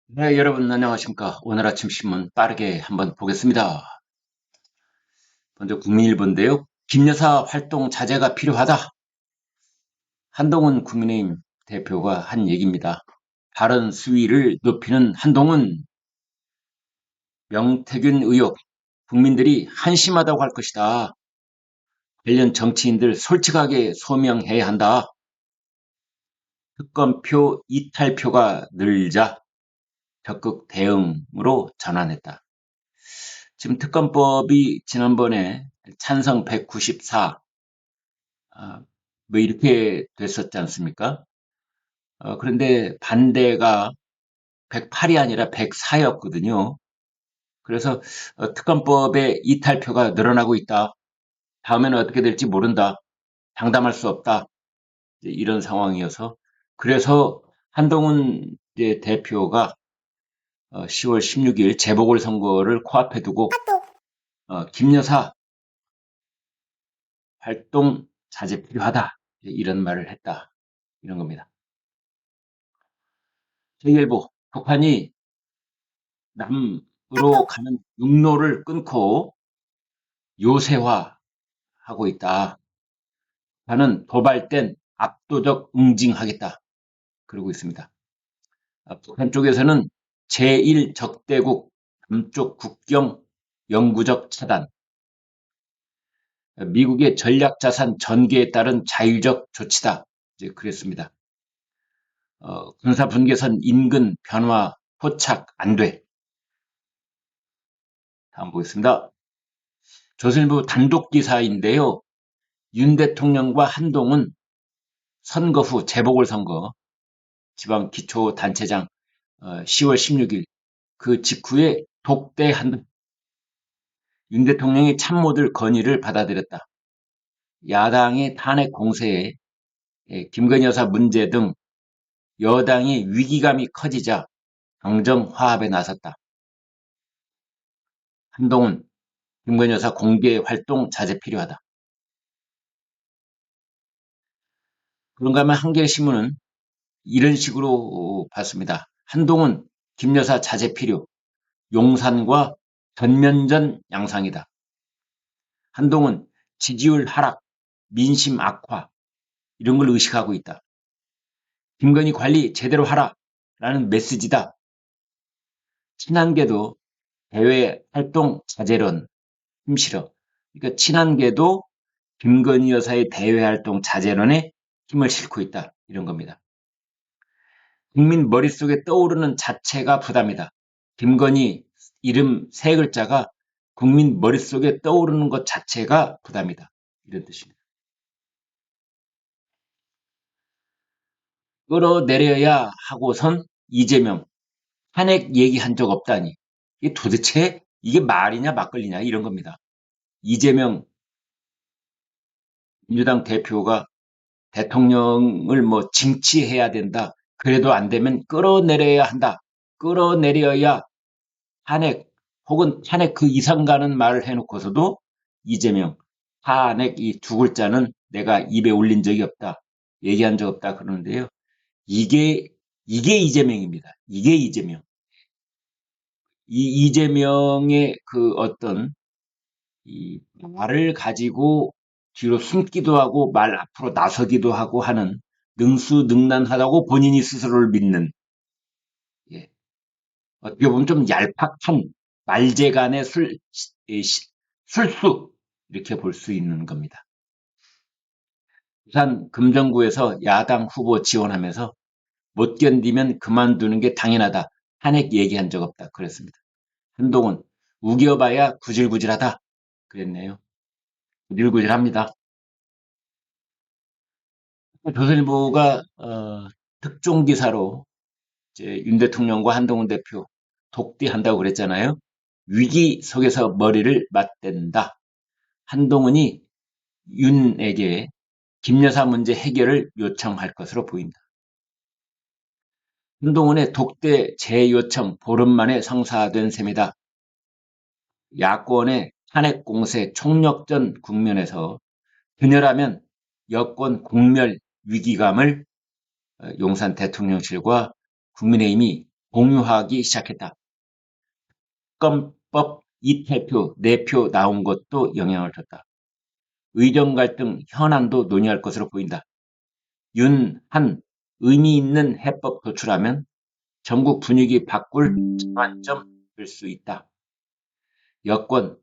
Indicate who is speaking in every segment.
Speaker 1: 네, 여러분 안녕하십니까. 오늘 아침 신문 빠르게 한번 보겠습니다. 먼저 국민일보인데요. 김 여사 활동 자제가 필요하다. 한동훈 국민의힘 대표가 한 얘기입니다. 발언 수위를 높이는 한동훈, 명태균 의혹, 국민들이 한심하다고 할 것이다. 관련 정치인들 솔직하게 소명해야 한다. 특검표 이탈표가 늘자 적극 대응으로 전환했다. 지금 특검법이 지난번에 찬성 194, 뭐 이렇게 됐었지 않습니까? 그런데 반대가 108이 아니라 104였거든요. 그래서 특검법의 이탈표가 늘어나고 있다. 다음에는 어떻게 될지 모른다. 장담할 수 없다. 이런 상황이어서 그래서 한동훈 이제 대표가 10월 16일 재보궐선거를 코앞에 두고 김 여사 활동 자제 필요하다. 이런 말을 했다. 이런 겁니다. 제1보 북한이 남으로 가는 육로를 끊고 요새화하고 있다. 북한은 도발된 압도적 응징하겠다. 그러고 있습니다. 북한 쪽에서는 제1 적대국 남쪽 국경 영구적 차단, 미국의 전략자산 전개에 따른 자유적 조치다. 이제 그랬습니다. 군사 분계선 인근 변화 포착 안 돼. 다음 보겠습니다. 조선일보 단독 기사인데요. 윤 대통령과 한동훈 선거 후 재보궐선거 지방기초단체장 10월 16일 그 직후에 독대한 윤 대통령의 참모들 건의를 받아들였다. 야당의 탄핵 공세에 김건희 여사 문제 등 여당의 위기감이 커지자 당정 화합에 나섰다. 한동훈, 김건희 여사 공개 활동 자제 필요하다. 그런가 하면 한겨레신문은 이런 식으로 봤습니다. 한동훈, 김 여사 자제 필요, 용산과 전면전 양상이다. 한동훈 지지율 하락, 민심 악화 이런 걸 의식하고 있다. 김건희 관리 제대로 하라라는 메시지다. 친한계도 대외 활동 자제론 힘실어. 그러니까 친한계도 김건희 여사의 대외 활동 자제론에 힘을 싣고 있다. 이런 겁니다. 국민 머릿속에 떠오르는 자체가 부담이다. 김건희 이름 세 글자가 국민 머릿속에 떠오르는 것 자체가 부담이다. 이런 뜻입니다. 끌어내려야 하고선 이재명 탄핵 얘기한 적 없다니. 이게 도대체 이게 말이냐 막걸리냐 이런 겁니다. 이재명 민주당 대표가 대통령을 뭐 징치해야 된다. 그래도 안 되면 끌어내려야 한다. 끌어내려야 탄핵 혹은 탄핵 그 이상 가는 말을 해놓고서도 이재명 탄핵 이 두 글자는 내가 입에 올린 적이 없다. 얘기한 적 없다 그러는데요. 이게 이재명입니다. 이게 이재명. 이 이재명의 그 어떤 이 말을 가지고 뒤로 숨기도 하고 말 앞으로 나서기도 하고 하는 능수능란하다고 본인이 스스로를 믿는, 예. 어떻게 보면 좀 얄팍한 말재간의 술수 이렇게 볼 수 있는 겁니다. 부산 금정구에서 야당 후보 지원하면서 못 견디면 그만두는 게 당연하다. 탄핵 얘기한 적 없다. 그랬습니다. 한동훈 우겨봐야 구질구질하다. 그랬네요. 구질구질합니다. 조선일보가 특종 기사로 이제 윤 대통령과 한동훈 대표 독대한다고 그랬잖아요. 위기 속에서 머리를 맞댄다. 한동훈이 윤에게 김 여사 문제 해결을 요청할 것으로 보인다. 한동훈의 독대 재요청 보름 만에 성사된 셈이다. 야권의 탄핵 공세 총력전 국면에서 균열하면 여권 공멸 위기감을 용산 대통령실과 국민의힘이 공유하기 시작했다. 특검법 이탈표, 내표 나온 것도 영향을 줬다. 의정 갈등 현안도 논의할 것으로 보인다. 윤, 한 의미 있는 해법 도출하면 전국 분위기 바꿀 전환점 될 수 있다. 여권,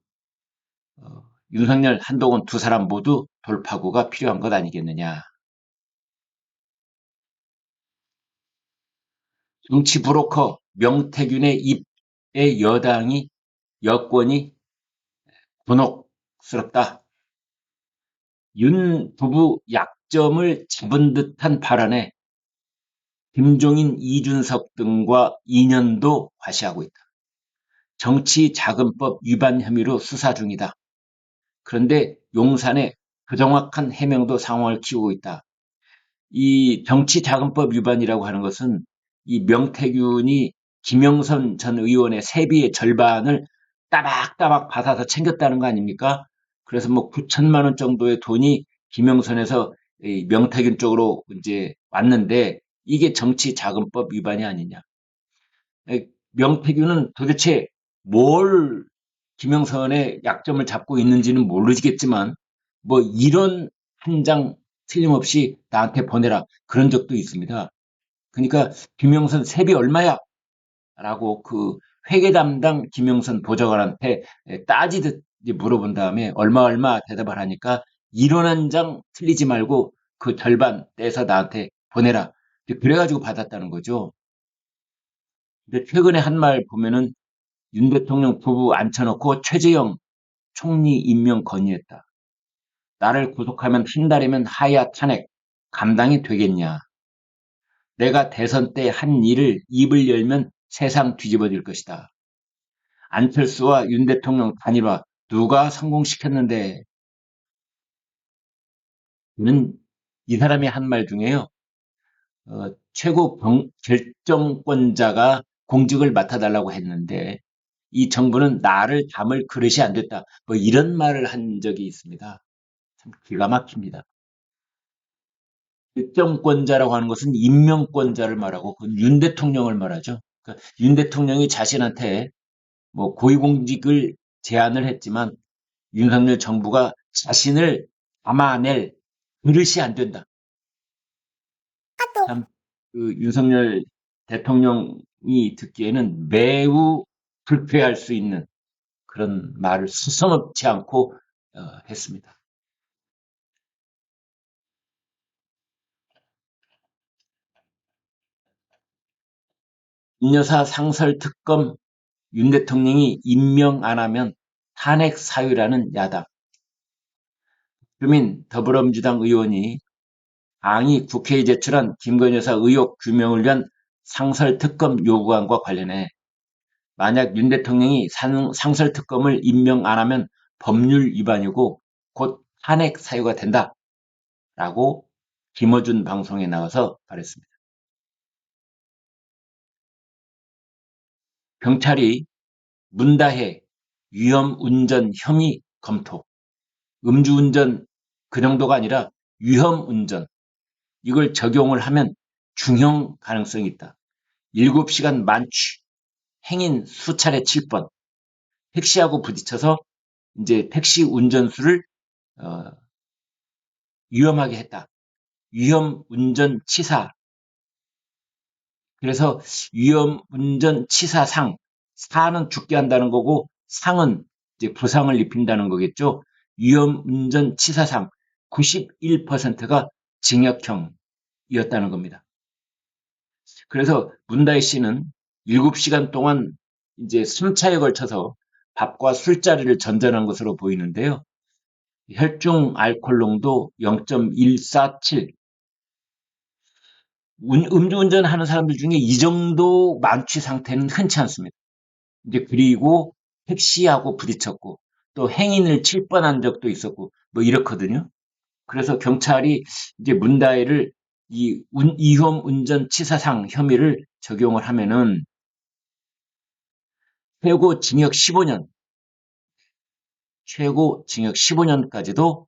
Speaker 1: 윤석열, 한동훈 두 사람 모두 돌파구가 필요한 것 아니겠느냐. 정치 브로커 명태균의 입에 여권이 곤혹스럽다. 윤 부부 약점을 잡은 듯한 발언에 김종인, 이준석 등과 인연도 과시하고 있다. 정치자금법 위반 혐의로 수사 중이다. 그런데 용산에 부정확한 해명도 상황을 키우고 있다. 이 정치자금법 위반이라고 하는 것은 이 명태균이 김영선 전 의원의 세비의 절반을 따박따박 받아서 챙겼다는 거 아닙니까? 그래서 뭐 9천만 원 정도의 돈이 김영선에서 이 명태균 쪽으로 이제 왔는데 이게 정치자금법 위반이 아니냐. 명태균은 도대체 뭘 김영선의 약점을 잡고 있는지는 모르겠지만 뭐 이런 한 장 틀림없이 나한테 보내라 그런 적도 있습니다. 그러니까 김영선 세비 얼마야? 라고 그 회계 담당 김영선 보좌관한테 따지듯 물어본 다음에 얼마 대답을 하니까 이론 한 장 틀리지 말고 그 절반 떼서 나한테 보내라. 그래가지고 받았다는 거죠. 근데 최근에 한 말 보면은 윤 대통령 부부 앉혀놓고 최재형 총리 임명 건의했다. 나를 구속하면 한 달이면 하야 탄핵 감당이 되겠냐. 내가 대선 때 한 일을 입을 열면 세상 뒤집어질 것이다. 안철수와 윤 대통령 단일화 누가 성공시켰는데 저는 이 사람이 한 말 중에요. 최고 결정권자가 공직을 맡아달라고 했는데 이 정부는 나를 담을 그릇이 안 됐다. 뭐 이런 말을 한 적이 있습니다. 참 기가 막힙니다. 결정권자라고 하는 것은 임명권자를 말하고 그 윤 대통령을 말하죠. 그러니까 윤 대통령이 자신한테 뭐 고위공직을 제안을 했지만 윤석열 정부가 자신을 담아낼 그릇이 안 된다. 참, 그 윤석열 대통령이 듣기에는 매우 불쾌할 수 있는 그런 말을 수성없지 않고 했습니다. 윤여사 상설특검 윤 대통령이 임명 안 하면 탄핵 사유라는 야당. 주민 더불어민주당 의원이 당이 국회에 제출한 김건희 여사 의혹 규명을 위한 상설특검 요구안과 관련해 만약 윤 대통령이 상설특검을 임명 안 하면 법률 위반이고 곧 탄핵 사유가 된다라고 김어준 방송에 나와서 말했습니다. 경찰이 문다혜 위험운전 혐의 검토, 음주운전 그 정도가 아니라 위험운전 이걸 적용을 하면 중형 가능성이 있다. 7시간 만취, 행인 수차례 7번, 택시하고 부딪혀서 이제 택시 운전수를 어, 위험하게 했다. 위험운전치사. 그래서 위험운전치사상, 사는 죽게 한다는 거고 상은 이제 부상을 입힌다는 거겠죠. 위험운전치사상 91%가 징역형이었다는 겁니다. 그래서 문다혜 씨는 7시간 동안 이제 숨차에 걸쳐서 밥과 술자리를 전전한 것으로 보이는데요. 혈중 알코올 농도 0.147. 음주운전 하는 사람들 중에 이 정도 만취 상태는 흔치 않습니다. 이제 그리고 택시하고 부딪혔고 또 행인을 칠 뻔한 적도 있었고 뭐 이렇거든요. 그래서 경찰이 이제 문다혜를 이 위험 운전 치사상 혐의를 적용을 하면은 최고 징역 15년, 최고 징역 15년까지도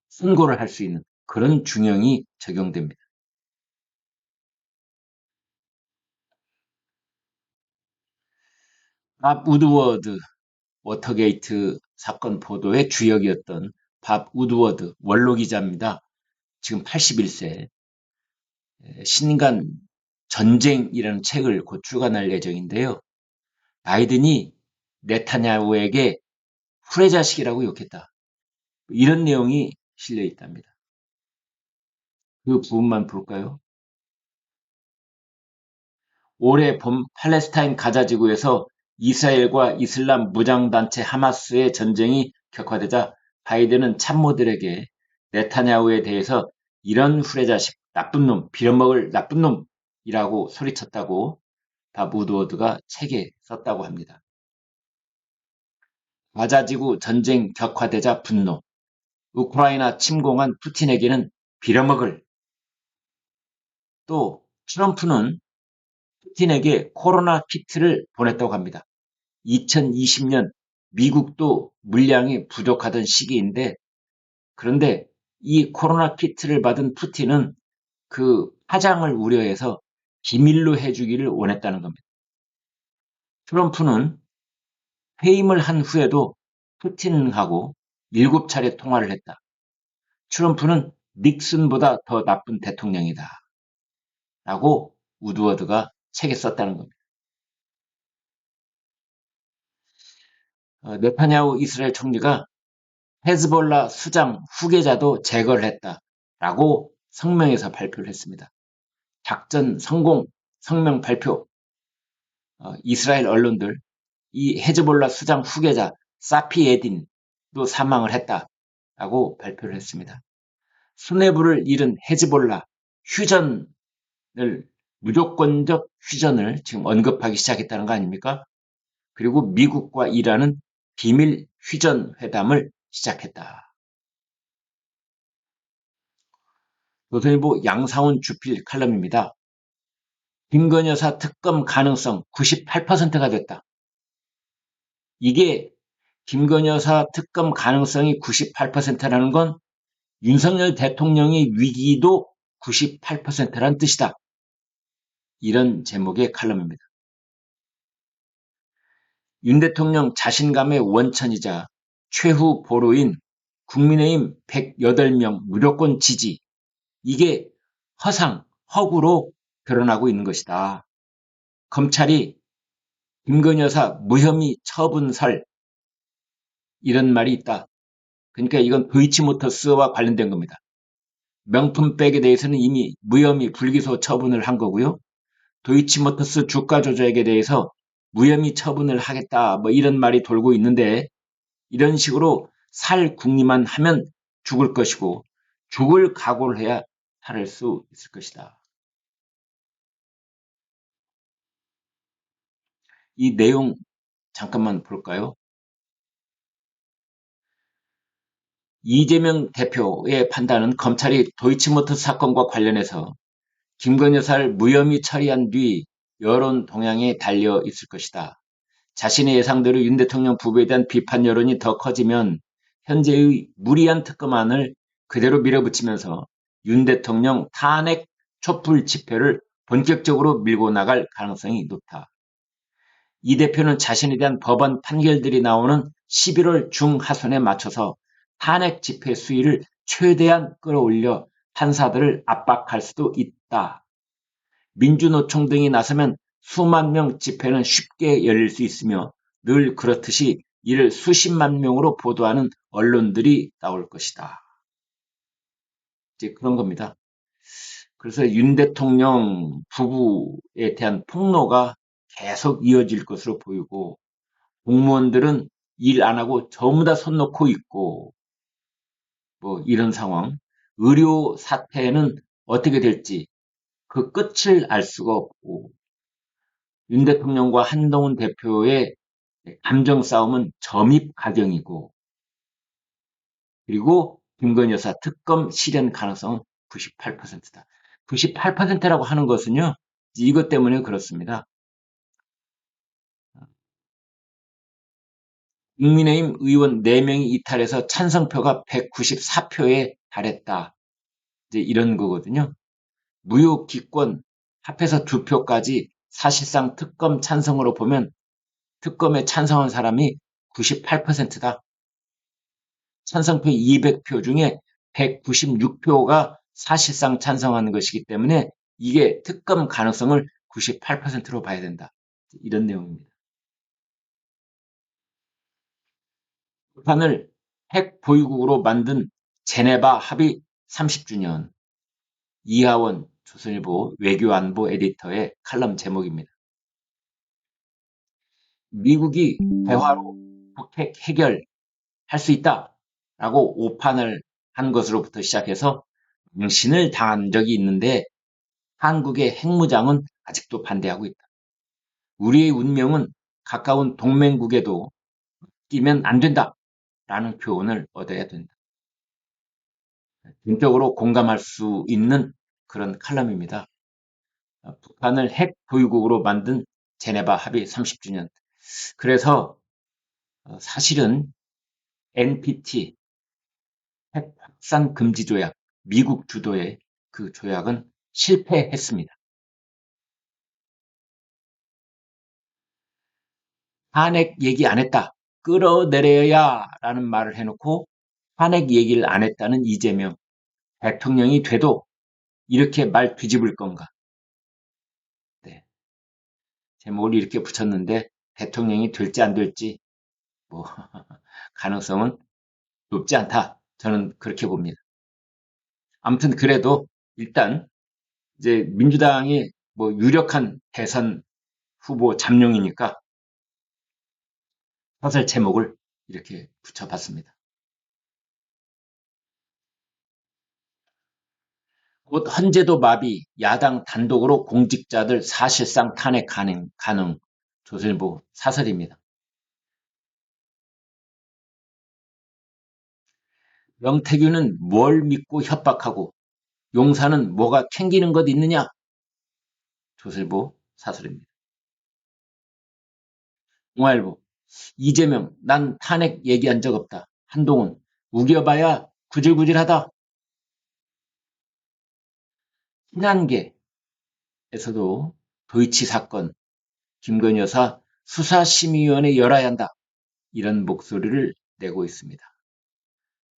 Speaker 1: 선고를 할 수 있는 그런 중형이 적용됩니다. 밥 우드워드 워터게이트 사건 보도의 주역이었던 밥 우드워드 원로 기자입니다. 지금 81세. 신간 전쟁이라는 책을 곧 출간할 예정인데요. 바이든이 네타냐후에게 후레자식이라고 욕했다. 이런 내용이 실려 있답니다. 그 부분만 볼까요? 올해 봄 팔레스타인 가자 지구에서 이스라엘과 이슬람 무장단체 하마스의 전쟁이 격화되자 바이든은 참모들에게 네타냐후에 대해서 이런 후레자식, 나쁜 놈, 빌어먹을 나쁜 놈이라고 소리쳤다고 밥 우드워드가 책에 썼다고 합니다. 가자 지구 전쟁 격화되자 분노, 우크라이나 침공한 푸틴에게는 빌어먹을. 또 트럼프는 푸틴에게 코로나 키트를 보냈다고 합니다. 2020년 미국도 물량이 부족하던 시기인데, 그런데 이 코로나 키트를 받은 푸틴은 그 파장을 우려해서 비밀로 해주기를 원했다는 겁니다. 트럼프는 회임을 한 후에도 푸틴하고 7차례 통화를 했다. 트럼프는 닉슨보다 더 나쁜 대통령이다. 라고 우드워드가 책에 썼다는 겁니다. 네타냐후 이스라엘 총리가 헤즈볼라 수장 후계자도 제거를 했다라고 성명에서 발표를 했습니다. 작전 성공 성명 발표. 이스라엘 언론들 이 헤즈볼라 수장 후계자 사피에딘도 사망을 했다라고 발표를 했습니다. 수뇌부를 잃은 헤즈볼라 휴전을 무조건적 휴전을 지금 언급하기 시작했다는 거 아닙니까? 그리고 미국과 이란은 비밀 휴전 회담을 시작했다. 조선일보 양상훈 주필 칼럼입니다. 김건희 여사 특검 가능성 98%가 됐다. 이게 김건희 여사 특검 가능성이 98%라는 건 윤석열 대통령의 위기도 98%란 뜻이다. 이런 제목의 칼럼입니다. 윤 대통령 자신감의 원천이자 최후 보루인 국민의힘 108명 무조건 지지. 이게 허구로 드러나고 있는 것이다. 검찰이 김건희 여사 무혐의 처분설 이런 말이 있다. 그러니까 이건 도이치모터스와 관련된 겁니다. 명품백에 대해서는 이미 무혐의 불기소 처분을 한 거고요. 도이치모터스 주가 조작에 대해서 무혐의 처분을 하겠다 뭐 이런 말이 돌고 있는데 이런 식으로 살 궁리만 하면 죽을 것이고 죽을 각오를 해야 살을 수 있을 것이다. 이 내용 잠깐만 볼까요? 이재명 대표의 판단은 검찰이 도이치모터스 사건과 관련해서 김건희 여사를 무혐의 처리한 뒤 여론 동향에 달려 있을 것이다. 자신의 예상대로 윤 대통령 부부에 대한 비판 여론이 더 커지면 현재의 무리한 특검안을 그대로 밀어붙이면서 윤 대통령 탄핵 촛불 집회를 본격적으로 밀고 나갈 가능성이 높다. 이 대표는 자신에 대한 법원 판결들이 나오는 11월 중하순에 맞춰서 탄핵 집회 수위를 최대한 끌어올려 판사들을 압박할 수도 있다. 민주노총 등이 나서면 수만 명 집회는 쉽게 열릴 수 있으며 늘 그렇듯이 이를 수십만 명으로 보도하는 언론들이 나올 것이다. 이제 그런 겁니다. 그래서 윤 대통령 부부에 대한 폭로가 계속 이어질 것으로 보이고 공무원들은 일 안 하고 전부 다 손 놓고 있고 뭐 이런 상황. 의료 사태는 어떻게 될지 그 끝을 알 수가 없고 윤 대통령과 한동훈 대표의 감정 싸움은 점입가경이고 그리고 김건희 여사 특검 실현 가능성은 98%다. 98%라고 하는 것은요. 이것 때문에 그렇습니다. 국민의힘 의원 4명이 이탈해서 찬성표가 194표에 달했다. 이제 이런 거거든요. 무효 기권 합해서 2표까지 사실상 특검 찬성으로 보면 특검에 찬성한 사람이 98%다. 찬성표 200표 중에 196표가 사실상 찬성하는 것이기 때문에 이게 특검 가능성을 98%로 봐야 된다. 이런 내용입니다. 북한을 핵 보유국으로 만든 제네바 합의 30주년. 이하원 조선일보 외교안보 에디터의 칼럼 제목입니다. 미국이 대화로 북핵 해결할 수 있다라고 오판을 한 것으로부터 시작해서 망신을 당한 적이 있는데 한국의 핵무장은 아직도 반대하고 있다. 우리의 운명은 가까운 동맹국에도 끼면 안 된다라는 교훈을 얻어야 된다. 전적으로 공감할 수 있는 그런 칼럼입니다. 북한을 핵 보유국으로 만든 제네바 합의 30주년. 그래서 사실은 NPT 핵 확산 금지 조약, 미국 주도의 그 조약은 실패했습니다. 탄핵 얘기 안 했다. 끌어내려야 라는 말을 해놓고 탄핵 얘기를 안 했다는 이재명. 대통령이 돼도 이렇게 말 뒤집을 건가? 네. 제목을 이렇게 붙였는데 대통령이 될지 안 될지 뭐 가능성은 높지 않다. 저는 그렇게 봅니다. 아무튼 그래도 일단 이제 민주당이 뭐 유력한 대선 후보 잠룡이니까 사설 제목을 이렇게 붙여봤습니다. 곧 헌재도 마비, 야당 단독으로 공직자들 사실상 탄핵 가능. 조선일보 사설입니다. 명태균은 뭘 믿고 협박하고 용사는 뭐가 캥기는 것 있느냐? 조선일보 사설입니다. 동아일보 이재명 난 탄핵 얘기한 적 없다. 한동훈 우겨봐야 구질구질하다. 신한계에서도 도이치 사건 김건희 여사 수사심의위원회 열어야 한다. 이런 목소리를 내고 있습니다.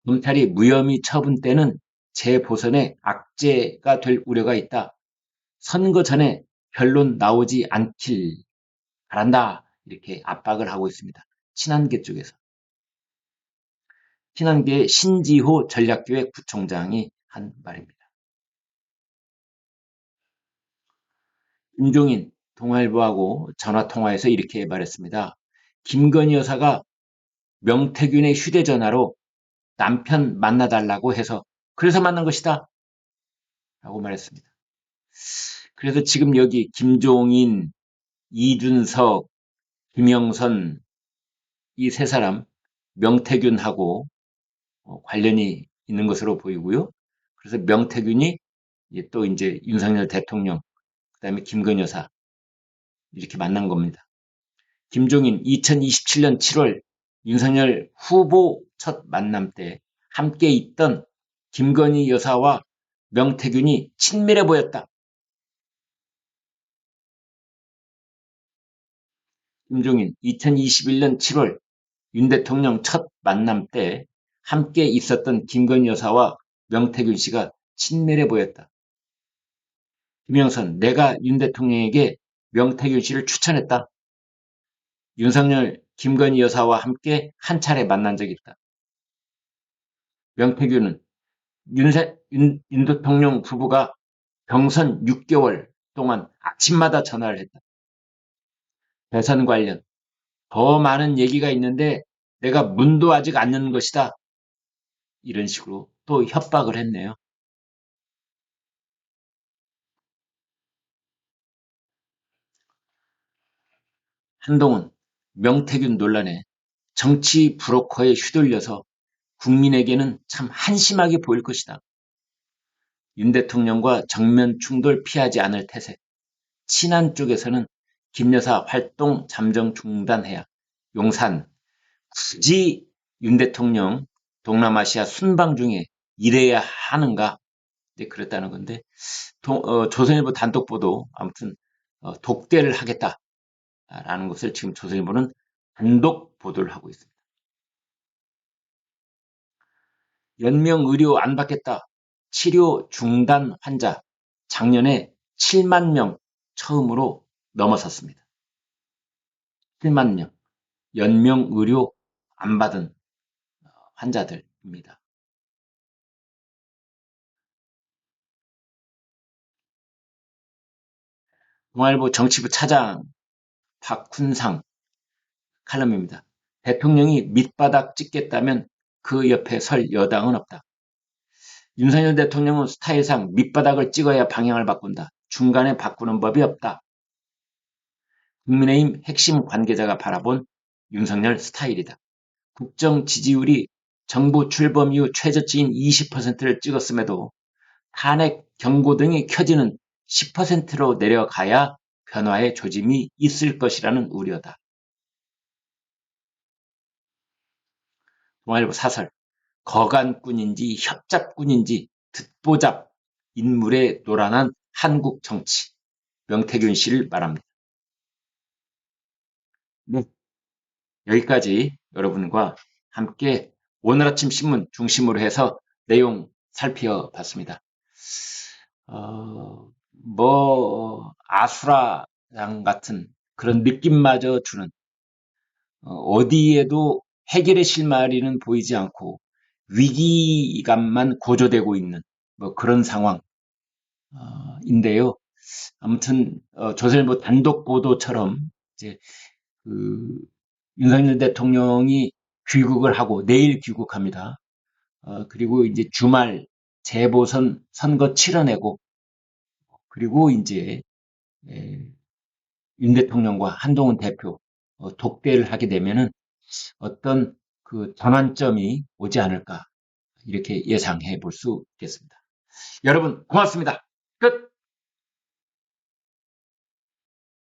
Speaker 1: 검찰이 무혐의 처분 때는 재보선에 악재가 될 우려가 있다. 선거 전에 결론 나오지 않길 바란다. 이렇게 압박을 하고 있습니다. 친한계 쪽에서. 친한계의 신지호 전략기획 부총장이 한 말입니다. 김종인 동아일보하고 전화통화에서 이렇게 말했습니다. 김건희 여사가 명태균의 휴대전화로 남편 만나달라고 해서 그래서 만난 것이다. 라고 말했습니다. 그래서 지금 여기 김종인, 이준석, 김영선 이 세 사람 명태균하고 관련이 있는 것으로 보이고요. 그래서 명태균이 또 이제 윤석열 대통령, 그다음에 김건희 여사 이렇게 만난 겁니다. 김종인 2027년 7월 윤석열 후보 첫 만남 때 함께 있던 김건희 여사와 명태균이 친밀해 보였다. 김종인 2021년 7월 윤 대통령 첫 만남 때 함께 있었던 김건희 여사와 명태균 씨가 친밀해 보였다. 김영선, 내가 윤 대통령에게 명태균 씨를 추천했다. 윤석열, 김건희 여사와 함께 한 차례 만난 적이 있다. 명태균은 윤 대통령 부부가 경선 6개월 동안 아침마다 전화를 했다. 대선 관련 더 많은 얘기가 있는데 내가 문도 아직 안 여는 것이다. 이런 식으로 또 협박을 했네요. 한동훈, 명태균 논란에 정치 브로커에 휘둘려서 국민에게는 참 한심하게 보일 것이다. 윤 대통령과 정면 충돌 피하지 않을 태세. 친한 쪽에서는 김 여사 활동 잠정 중단해야. 용산, 굳이 윤 대통령 동남아시아 순방 중에 일해야 하는가? 네, 그랬다는 건데 조선일보 단독 보도 아무튼 독대를 하겠다. 라는 것을 지금 조선일보는 단독 보도를 하고 있습니다. 연명 의료 안 받겠다. 치료 중단 환자 작년에 7만 명 처음으로 넘어섰습니다. 7만 명. 연명 의료 안 받은 환자들입니다. 동아일보 정치부 차장 박훈상 칼럼입니다. 대통령이 밑바닥 찍겠다면 그 옆에 설 여당은 없다. 윤석열 대통령은 스타일상 밑바닥을 찍어야 방향을 바꾼다. 중간에 바꾸는 법이 없다. 국민의힘 핵심 관계자가 바라본 윤석열 스타일이다. 국정 지지율이 정부 출범 이후 최저치인 20%를 찍었음에도 탄핵 경고 등이 켜지는 10%로 내려가야 변화의 조짐이 있을 것이라는 우려다. 동아일보 사설. 거간꾼인지 협잡꾼인지 듣보잡 인물에 노란한 한국 정치. 명태균 씨를 말합니다. 네, 여기까지 여러분과 함께 오늘 아침 신문 중심으로 해서 내용 살펴봤습니다. 아수라장 같은 그런 느낌마저 주는 어디에도 해결의 실마리는 보이지 않고 위기감만 고조되고 있는 뭐 그런 상황인데요. 아무튼 조선일보 단독 보도처럼 이제 그 윤석열 대통령이 귀국을 하고 내일 귀국합니다. 그리고 이제 주말 재보선 선거 치러내고 그리고 이제 윤 대통령과 한동훈 대표 독대를 하게 되면은 어떤 그 전환점이 오지 않을까 이렇게 예상해 볼 수 있겠습니다. 여러분 고맙습니다. 끝.